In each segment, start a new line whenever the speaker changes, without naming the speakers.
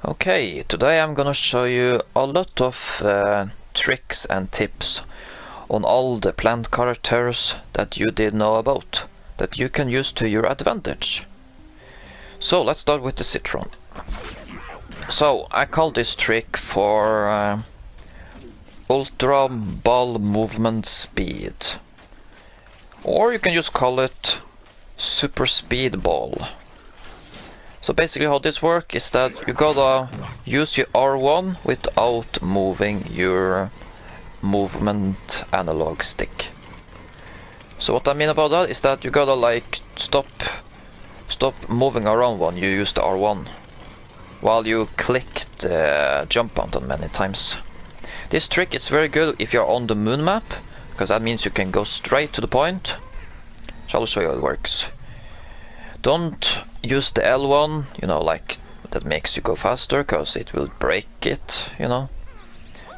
Okay, today I'm gonna show you a lot of tricks and tips on all the plant characters that you didn't know about, that you can use to your advantage. So let's start with the Citron. So I call this trick for Ultra Ball Movement Speed. Or you can just call it Super Speed Ball. So basically how this works is that you gotta use your R1 without moving your movement analog stick. So what I mean about that is that you gotta like stop moving around when you use the R1 while you click the jump button many times. This trick is very good if you're on the moon map, because that means you can go straight to the point. So I'll show you how it works. Don't use the L1, like that makes you go faster, because it will break it,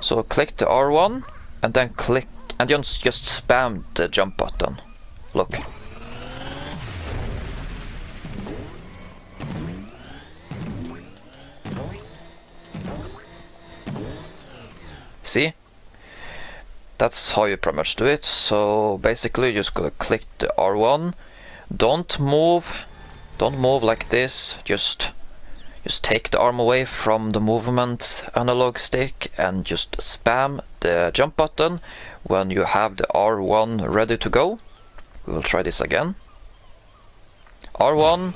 So click the R1 and then click and just spam the jump button. Look. See? That's how you pretty much do it. So basically you just gotta click the R1. Don't move like this. Just take the arm away from the movement analog stick and just spam the jump button when you have the R1 ready to go. We will try this again. R1,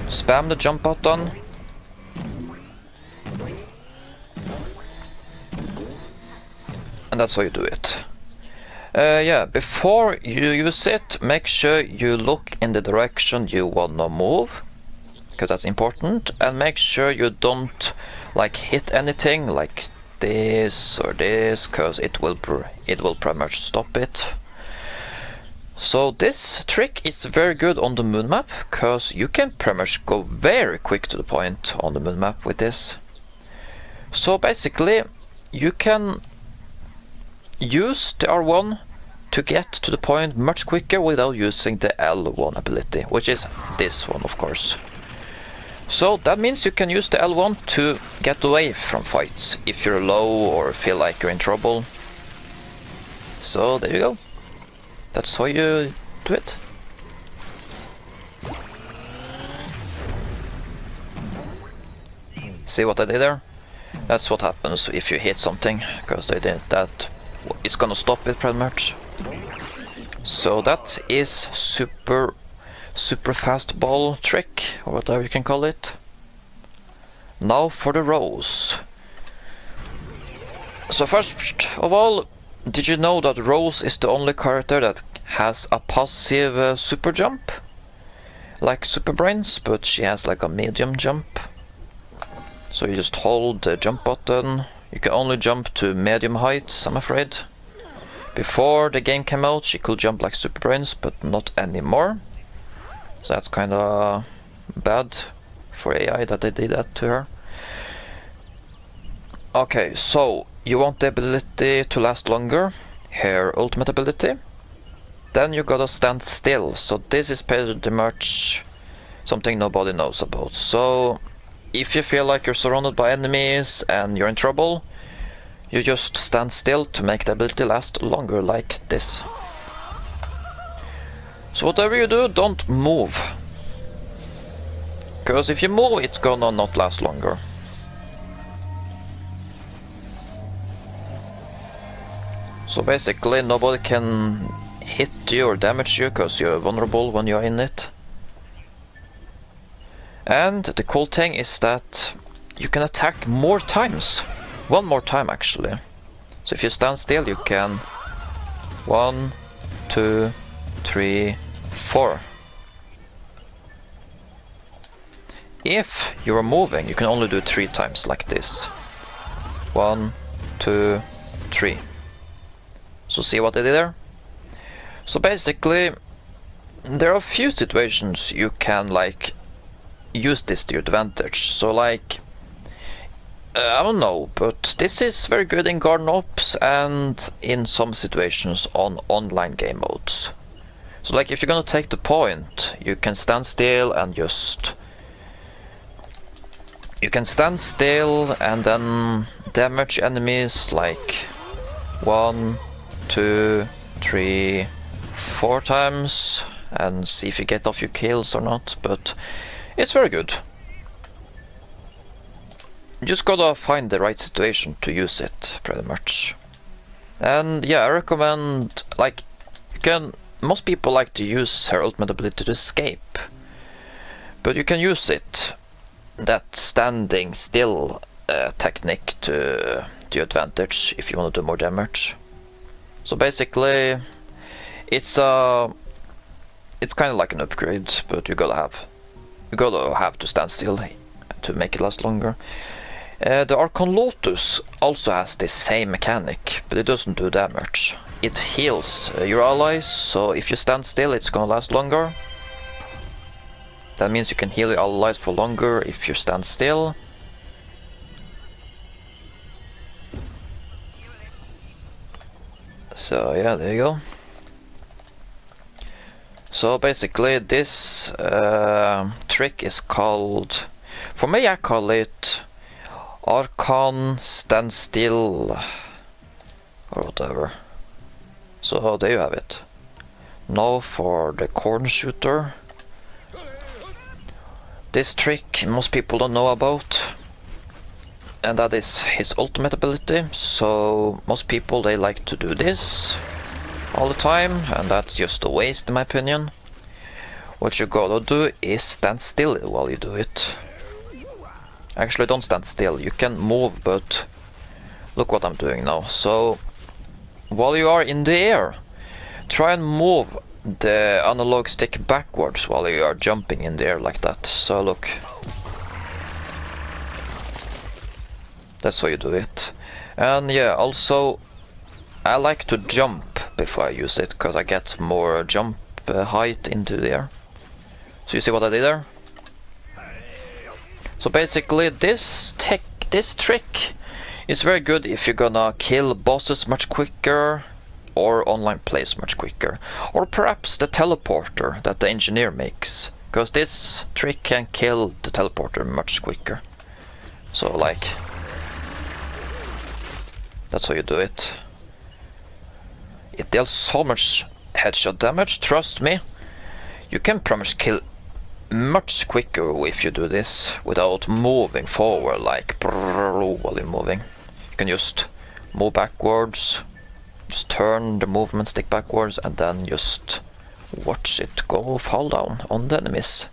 spam the jump button. And that's how you do it. Yeah, before you use it, make sure you look in the direction you wanna move, because that's important, and make sure you don't like hit anything like this or this, because it will pretty much stop it. So this trick is very good on the moon map, because you can pretty much go very quick to the point on the moon map with this. So basically you can use the R1 to get to the point much quicker without using the L1 ability, which is this one, of course. So that means you can use the L1 to get away from fights if you're low or feel like you're in trouble. So there you go. That's how you do it. See what I did there? That's what happens if you hit something, because they did that. It's gonna stop it pretty much. So that is super fast ball trick, or whatever you can call it. Now for the Rose. So first of all, did you know that Rose is the only character that has a passive super jump? Like Super Brains, but she has like a medium jump. So you just hold the jump button. You can only jump to medium heights, I'm afraid. Before the game came out, she could jump like Super Brains, but not anymore. So that's kinda bad for AI that they did that to her. Okay, so you want the ability to last longer, her ultimate ability. Then you gotta stand still, so this is pretty much something nobody knows about. So if you feel like you're surrounded by enemies and you're in trouble, you just stand still to make the ability last longer, like this. So whatever you do, don't move, because if you move, it's gonna not last longer. So basically nobody can hit you or damage you, because you're vulnerable when you're in it. And the cool thing is that you can attack more times. One more time actually. So if you stand still, you can 1, 2, 3, 4. If you are moving, you can only do 3 times like this. 1, 2, 3. So see what I did there? So basically, there are a few situations you can like use this to your advantage. So like, I don't know, but this is very good in garden ops and in some situations on online game modes. So like if you're gonna take the point, you can stand still and just You can stand still and then damage enemies like 1, 2, 3, 4 times and see if you get off your kills or not, but it's very good. You just gotta find the right situation to use it, pretty much. And yeah, I recommend, like, most people like to use her ultimate ability to escape, but you can use it, that standing still technique, to your advantage if you want to do more damage. So basically, it's kind of like an upgrade, but you gotta have to stand still to make it last longer. The Archon Lotus also has the same mechanic, but it doesn't do damage. It heals your allies, so if you stand still it's gonna last longer. That means you can heal your allies for longer if you stand still. So yeah, there you go. So basically this trick is called, for me I call it Archon Stand Still or whatever. So there you have it. Now for the corn shooter. This trick most people don't know about, and that is his ultimate ability. So most people, they like to do this all the time, and that's just a waste in my opinion. What you gotta do is stand still while you do it. Actually, don't stand still, you can move, but look what I'm doing now. So while you are in the air, try and move the analog stick backwards while you are jumping in the air like that. So look, that's how you do it. And yeah, also I like to jump before I use it, because I get more jump height into the air. So you see what I did there? So basically this trick is very good if you're gonna kill bosses much quicker, or online plays much quicker, or perhaps the teleporter that the engineer makes, because this trick can kill the teleporter much quicker. So like, that's how you do it. It deals so much headshot damage, trust me. You can pretty much kill much quicker if you do this without moving forward like while you're moving. You can just move backwards, just turn the movement stick backwards, and then just watch it go fall down on the enemies.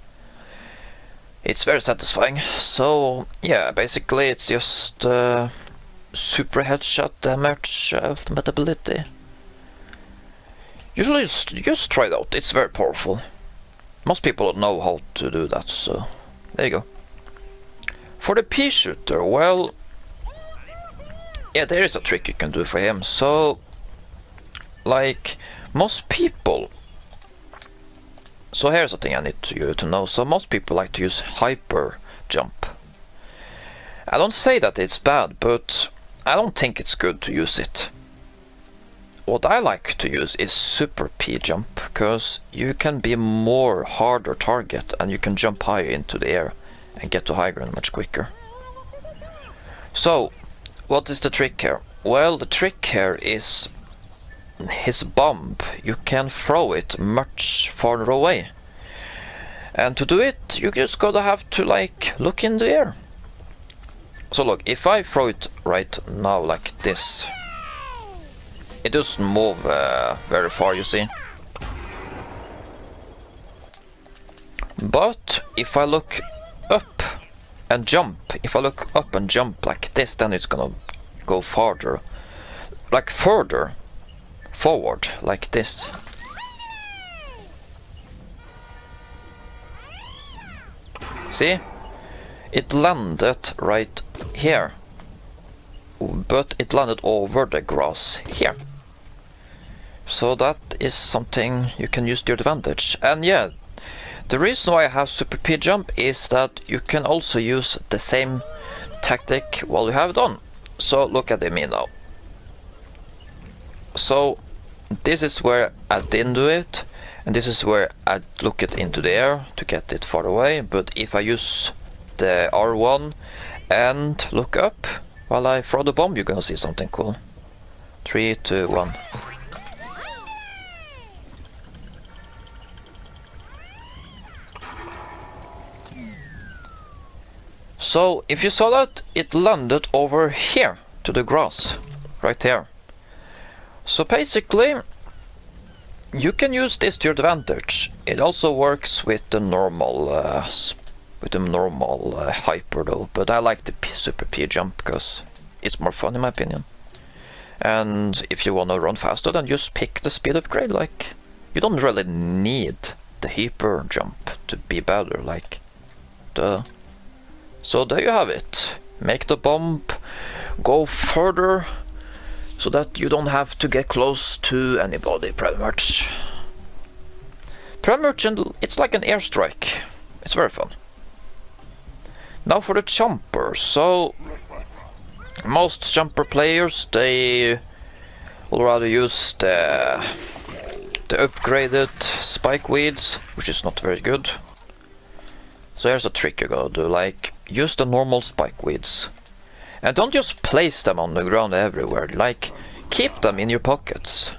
It's very satisfying. So yeah, basically it's just super headshot damage ultimate ability. Usually just try it out, it's very powerful. Most people don't know how to do that, so there you go. For the pea shooter, well, yeah, there is a trick you can do for him. So like most people, so here's a thing I need you to know. So most people like to use hyper jump. I don't say that it's bad, but I don't think it's good to use it. What I like to use is super P jump, because you can be more harder target and you can jump higher into the air and get to high ground much quicker. So what is the trick here? Well, the trick here is his bomb. You can throw it much farther away, and to do it you just gotta have to like look in the air. So look, if I throw it right now like this, it doesn't move very far, you see. But if I look up and jump, if I look up and jump like this, then it's gonna go farther, like further forward, like this. See? It landed right here, but it landed over the grass here. So that is something you can use to your advantage. And yeah, the reason why I have super P jump is that you can also use the same tactic while you have it on. So look at me now. So this is where I didn't do it, and this is where I look it into the air to get it far away. But if I use the R1 and look up. While I throw the bomb, you're gonna see something cool. 3, 2, 1. So, if you saw that, it landed over here, to the grass, right here. So basically, you can use this to your advantage. It also works with the normal, hyper though, but I like the super P jump because it's more fun in my opinion. And if you want to run faster, then just pick the speed upgrade. Like, you don't really need the hyper jump to be better. Like, so there you have it. Make the bomb go further so that you don't have to get close to anybody, pretty much. It's like an airstrike. It's very fun. Now for the chomper. So most jumper players, they will rather use the upgraded spike weeds, which is not very good. So here's a trick you're gonna do, like use the normal spike weeds. And don't just place them on the ground everywhere, like keep them in your pockets.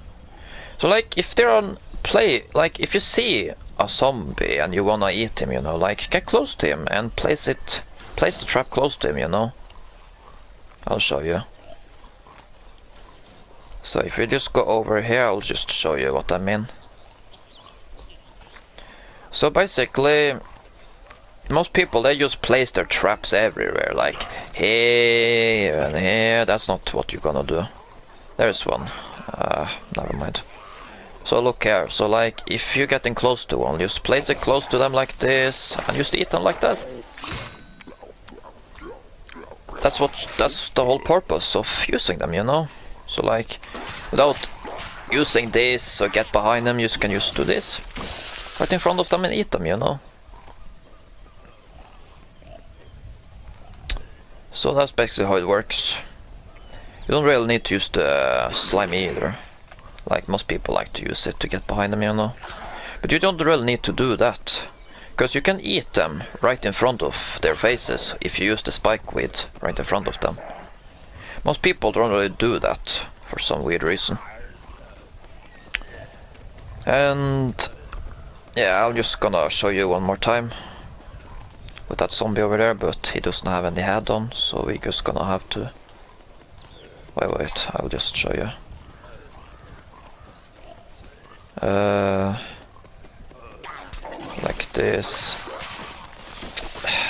So like if they're on play, like if you see a zombie and you wanna eat him, you know, like get close to him and place the trap close to him, you know. I'll show you. So if you just go over here, I'll just show you what I mean. So basically, most people, they just place their traps everywhere, like here and here. That's not what you're gonna do. There's one. Never mind. So look here. So like, if you're getting close to one, just place it close to them like this, and just eat them like that. That's the whole purpose of using them, you know. So like, without using this or get behind them, you can just do this right in front of them and eat them, you know. So that's basically how it works. You don't really need to use the slime either. Like most people like to use it to get behind them, you know. But you don't really need to do that. Because you can eat them right in front of their faces if you use the spike weed right in front of them. Most people don't really do that for some weird reason. And yeah, I'm just gonna show you one more time with that zombie over there, but he doesn't have any head on, so we're just gonna have to... Wait, I'll just show you. Like this.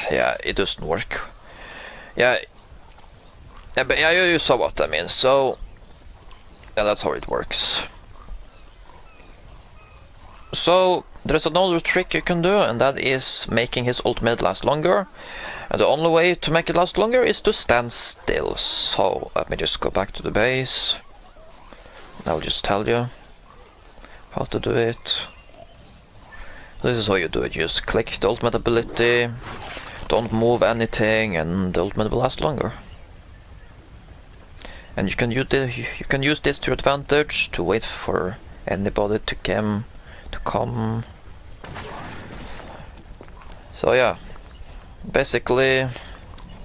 Yeah, it doesn't work. Yeah, but yeah, you saw what I mean. So yeah, that's how it works. So there's another trick you can do, and that is making his ultimate last longer. And the only way to make it last longer is to stand still. So let me just go back to the base. I'll just tell you how to do it. This is how you do it. You just click the ultimate ability, don't move anything, and the ultimate will last longer. And you can use this to your advantage to wait for anybody to come. So yeah, basically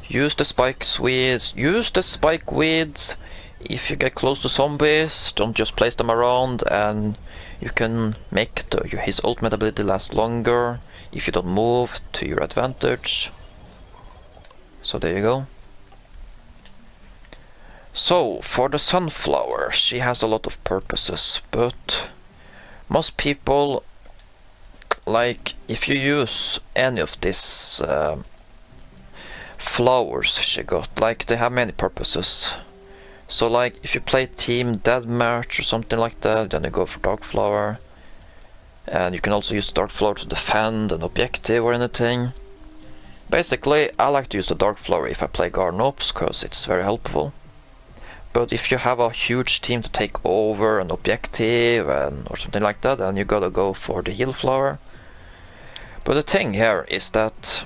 use the spike weeds. Use the spike weeds if you get close to zombies. Don't just place them around, and you can make his ultimate ability last longer if you don't move to your advantage. So there you go. So for the sunflower, she has a lot of purposes, but most people, like if you use any of these flowers she got, like they have many purposes. So like if you play team deathmatch or something like that, then you go for dark flower. And you can also use the dark flower to defend an objective or anything. Basically, I like to use the dark flower if I play garden ops, because it's very helpful. But if you have a huge team to take over an objective or something like that, then you gotta go for the heal flower. But the thing here is that,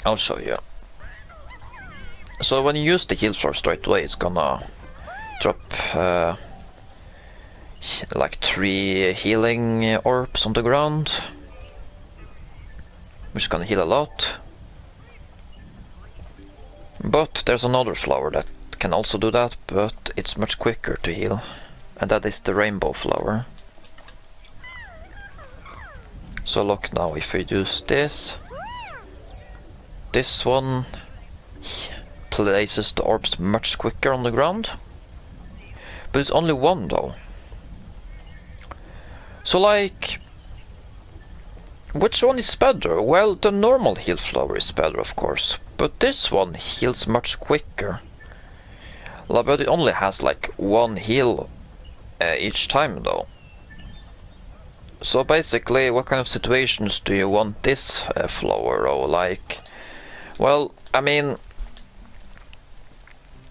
I'll show you. So when you use the heal flower straight away, it's gonna drop like 3 healing orbs on the ground, which is gonna heal a lot. But there's another flower that can also do that, but it's much quicker to heal. And that is the rainbow flower. So look now, if we use this one places the orbs much quicker on the ground. But it's only one though. So like, which one is better? Well, the normal heal flower is better, of course, but this one heals much quicker. But it only has like one heal each time though. So basically, what kind of situations do you want this flower? Or like, well, I mean,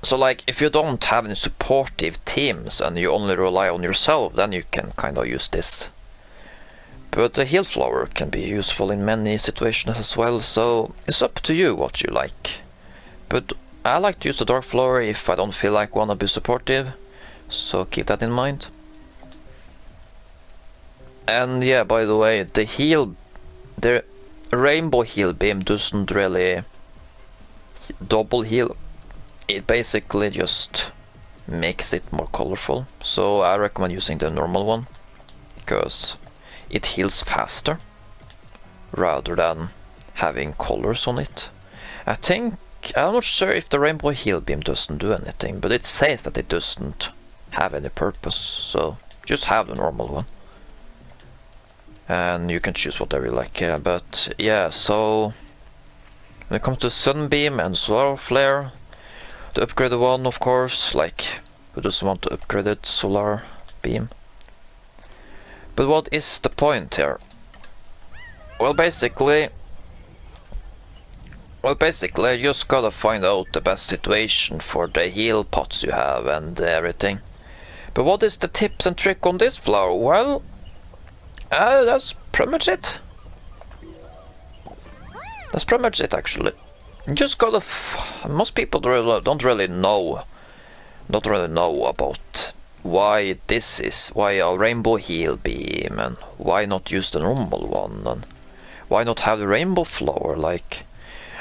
so like if you don't have any supportive teams and you only rely on yourself, then you can kind of use this. But the heal flower can be useful in many situations as well, so it's up to you what you like. But I like to use the dark flower if I don't feel like wanna be supportive, so keep that in mind. And yeah, by the way, the rainbow heal beam doesn't really double heal. It basically just makes it more colorful, so I recommend using the normal one, because it heals faster rather than having colors on it. I'm not sure if the rainbow heal beam doesn't do anything, but it says that it doesn't have any purpose, so just have the normal one. And you can choose whatever you like, but yeah, so when it comes to sunbeam and solar flare, the upgraded one, of course, like who doesn't want to upgrade it, solar beam. But what is the point here? Well, basically, you just gotta find out the best situation for the heal pots you have and everything. But what is the tips and trick on this flower? Well, that's pretty much it. That's pretty much it, actually. You just gotta. Most people don't really know about why a rainbow heal beam, and why not use the normal one, and why not have the rainbow flower. Like,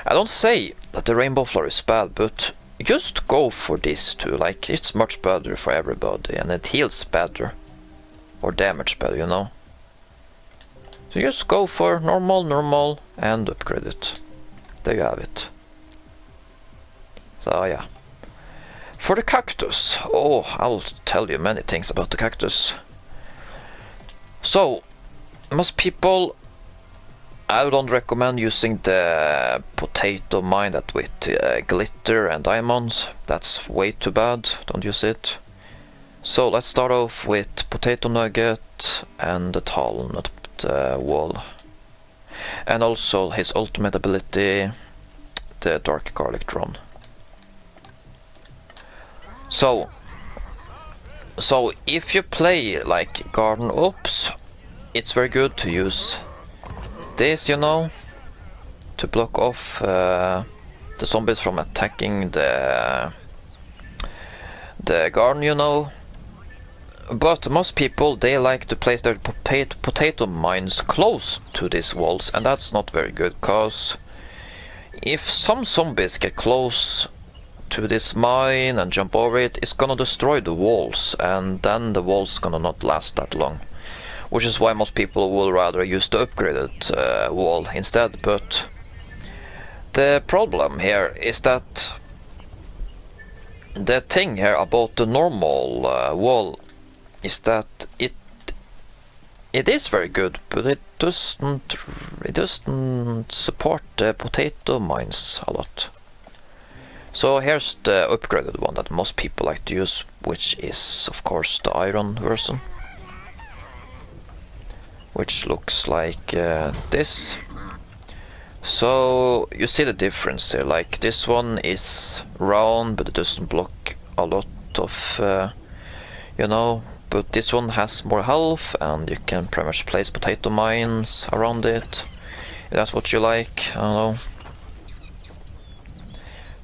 I don't say that the rainbow flower is bad, but just go for this too. Like, it's much better for everybody, and it heals better, or damage better, you know. So just go for normal, and upgrade it. There you have it. So yeah. For the cactus, oh, I'll tell you many things about the cactus. So, most people, I don't recommend using the potato mine that with glitter and diamonds. That's way too bad, don't use it. So let's start off with potato nugget and the talnut wall. And also his ultimate ability, the dark garlic drone. So if you play like garden ops, it's very good to use this, you know, to block off the zombies from attacking the garden, you know. But most people, they like to place their potato mines close to these walls, and that's not very good, cause if some zombies get close to this mine and jump over it, it's gonna destroy the walls, and then the walls gonna not last that long. Which is why most people will rather use the upgraded wall instead. But the problem here is that the thing here about the normal wall is that it is very good, but it doesn't support the potato mines a lot. So here's the upgraded one that most people like to use, which is of course the iron version, which looks like this. So you see the difference here, like this one is round but it doesn't block a lot of you know, but this one has more health and you can pretty much place potato mines around it, if that's what you like, I don't know.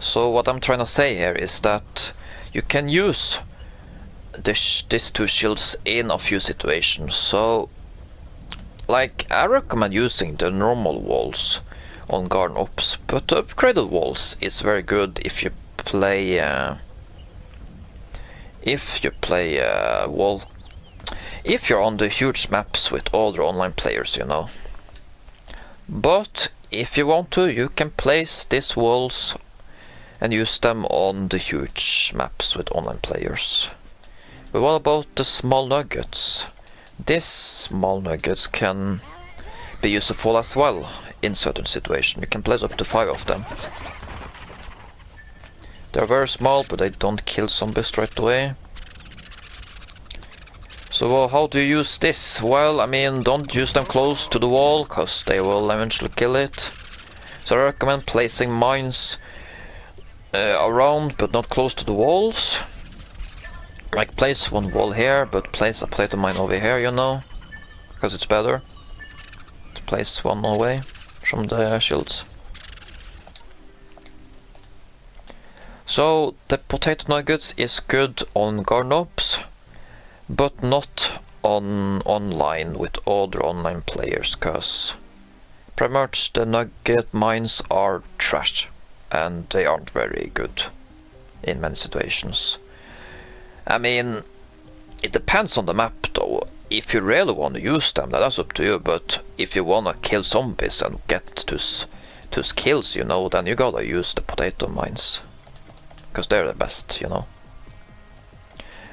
So what I'm trying to say here is that you can use these two shields in a few situations. So like, I recommend using the normal walls on garden ops, but the upgraded walls is very good if you play wall. If you're on the huge maps with other online players, you know. But if you want to, you can place these walls and use them on the huge maps with online players. But what about the small nuggets? These small nuggets can be useful as well in certain situations. You can place up to 5 of them. They're very small, but they don't kill zombies straight away. So how do you use this? Well, I mean, don't use them close to the wall, cause they will eventually kill it. So I recommend placing mines around, but not close to the walls. Like place one wall here, but place a potato mine over here, you know, because it's better to place one away from the shields. So the potato nuggets is good on garden ops, but not on online with other online players, cause pretty much the nugget mines are trash and they aren't very good in many situations. I mean, it depends on the map though. If you really want to use them, that's up to you, but if you wanna kill zombies and get those kills, you know, then you gotta use the potato mines, cause they're the best, you know.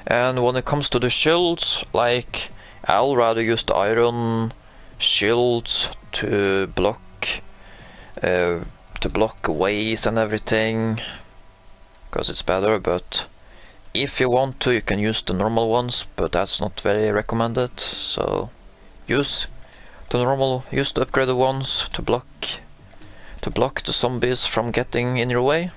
And when it comes to the shields, like, I'll rather use the iron shields to block ways and everything, because it's better. But if you want to, you can use the normal ones, but that's not very recommended. So use the upgraded ones to block the zombies from getting in your way.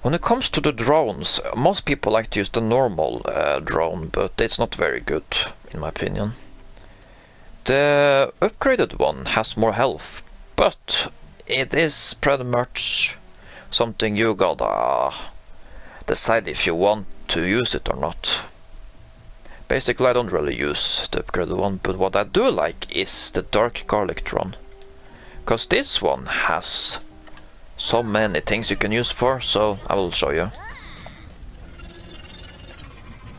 When it comes to the drones, most people like to use the normal drone, but it's not very good, in my opinion. The upgraded one has more health, but it is pretty much something you gotta decide if you want to use it or not. Basically, I don't really use the upgraded one, but what I do like is the dark garlic drone, because this one has so many things you can use for, so I will show you.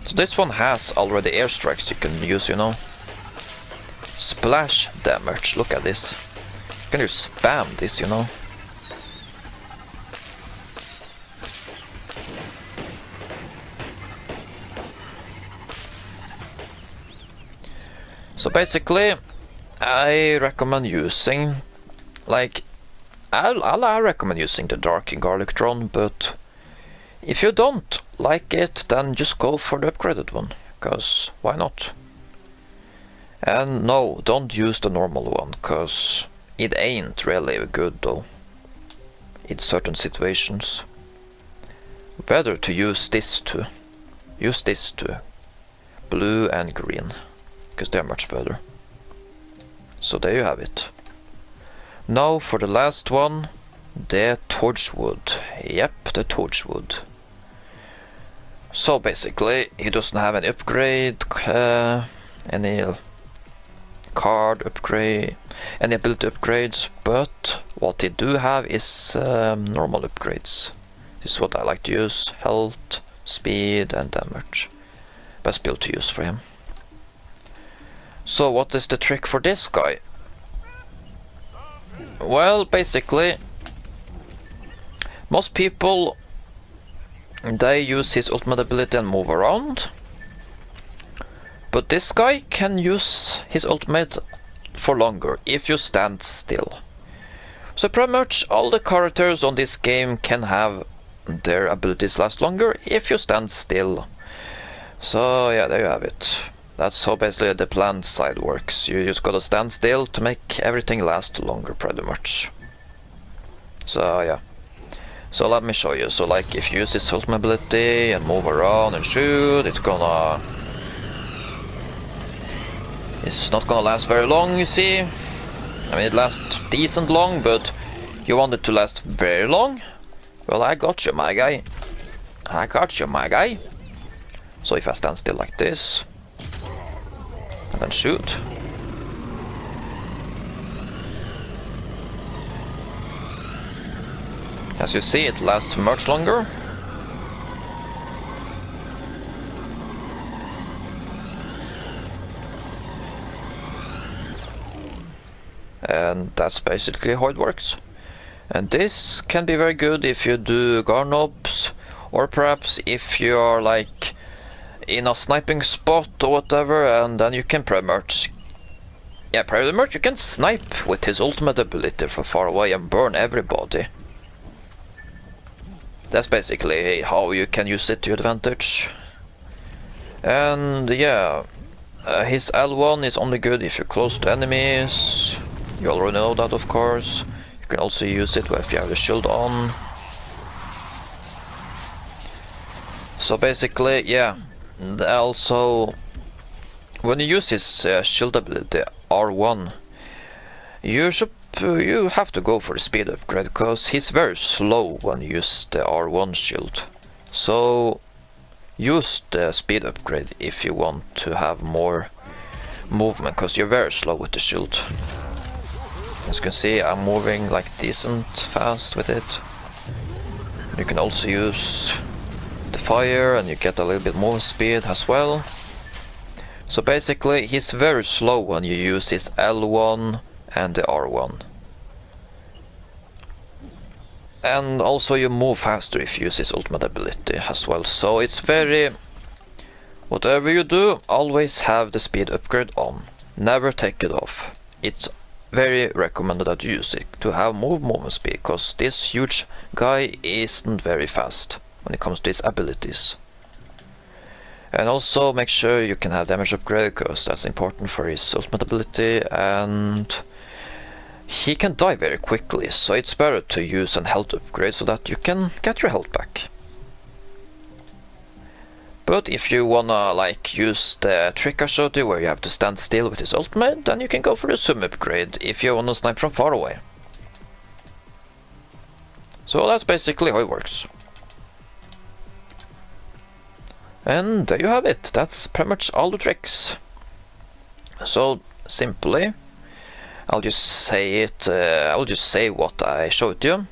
So this one has already airstrikes you can use, you know. Splash damage, look at this. You can just spam this, you know. So basically, I recommend using, like, I recommend using the dark garlic drone, but if you don't like it, then just go for the upgraded one, cause why not? And no, don't use the normal one, cause it ain't really good though, in certain situations. Better to use this too. Use this too. Blue and green, cause they're much better. So there you have it. Now for the last one, the Torchwood. Yep, the Torchwood. So basically, he doesn't have any upgrade, any card upgrade, any ability upgrades, but what he do have is normal upgrades. This is what I like to use: health, speed, and damage. Best build to use for him. So what is the trick for this guy? Well, basically, most people, they use his ultimate ability and move around, but this guy can use his ultimate for longer if you stand still. So pretty much all the characters on this game can have their abilities last longer if you stand still. So yeah, there you have it. That's how basically the plant side works. You just gotta stand still to make everything last longer, pretty much. So yeah. So let me show you. So like, if you use this ultimate ability and move around and shoot, it's not gonna last very long, you see. I mean, it lasts decent long, but you want it to last very long? Well, I got you, my guy. I got you, my guy. So if I stand still like this, and then shoot. As you see, it lasts much longer. And that's basically how it works. And this can be very good if you do garnobs, or perhaps if you are like in a sniping spot or whatever, and then you can pretty much you can snipe with his ultimate ability from far away and burn everybody. That's basically how you can use it to your advantage. And yeah, his L1 is only good if you're close to enemies. You already know that, of course. You can also use it if you have the shield on. So basically, yeah. Also, when you use his shield ability R1, you have to go for the speed upgrade, because he's very slow when you use the R1 shield. So use the speed upgrade if you want to have more movement, because you're very slow with the shield. As you can see, I'm moving like decent fast with it. You can also use the fire and you get a little bit more speed as well. So basically he's very slow when you use his L1 and the R1. And also you move faster if you use his ultimate ability as well. So it's very... whatever you do, always have the speed upgrade on. Never take it off. It's very recommended that you use it to have more movement speed, because this huge guy isn't very fast when it comes to his abilities. And also make sure you can have damage upgrade, because that's important for his ultimate ability, and he can die very quickly, so it's better to use an health upgrade so that you can get your health back. But if you wanna like use the trick I showed you where you have to stand still with his ultimate, then you can go for the zoom upgrade if you wanna snipe from far away. So that's basically how it works. And there you have it. That's pretty much all the tricks. So simply, I'll just say it. I'll just say what I showed you.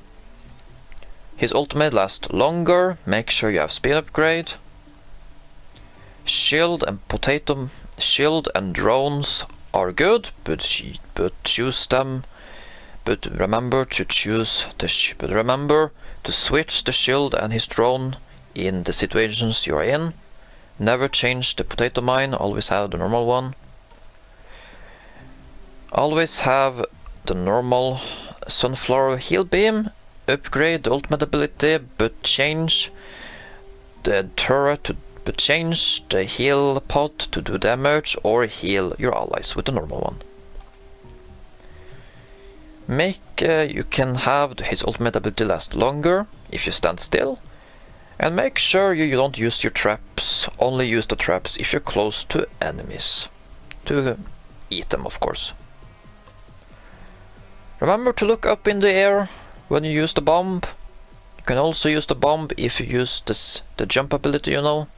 His ultimate lasts longer. Make sure you have speed upgrade. Shield and drones are good, but choose them. But remember to switch the shield and his drone in the situations you are in. Never change the potato mine, always have the normal one. Always have the normal sunflower heal beam. Upgrade the ultimate ability, but change the turret but change the heal pod to do damage, or heal your allies with the normal one. You can have his ultimate ability last longer if you stand still. And make sure you don't use your traps, only use the traps if you're close to enemies. To eat them, of course. Remember to look up in the air when you use the bomb. You can also use the bomb if you use the jump ability, you know.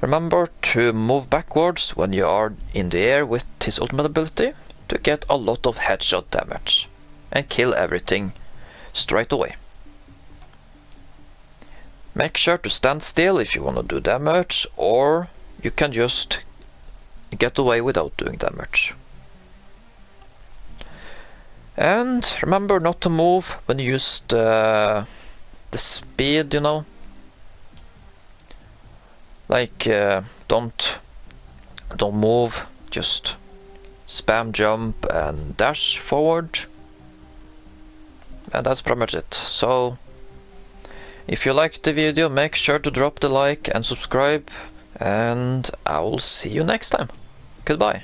Remember to move backwards when you are in the air with his ultimate ability to get a lot of headshot damage and kill everything straight away. Make sure to stand still if you want to do damage, or you can just get away without doing damage. And remember not to move when you use the speed, you know. Like don't move, just spam jump and dash forward. And that's pretty much it. So if you liked the video, make sure to drop the like and subscribe, and I will see you next time. Goodbye.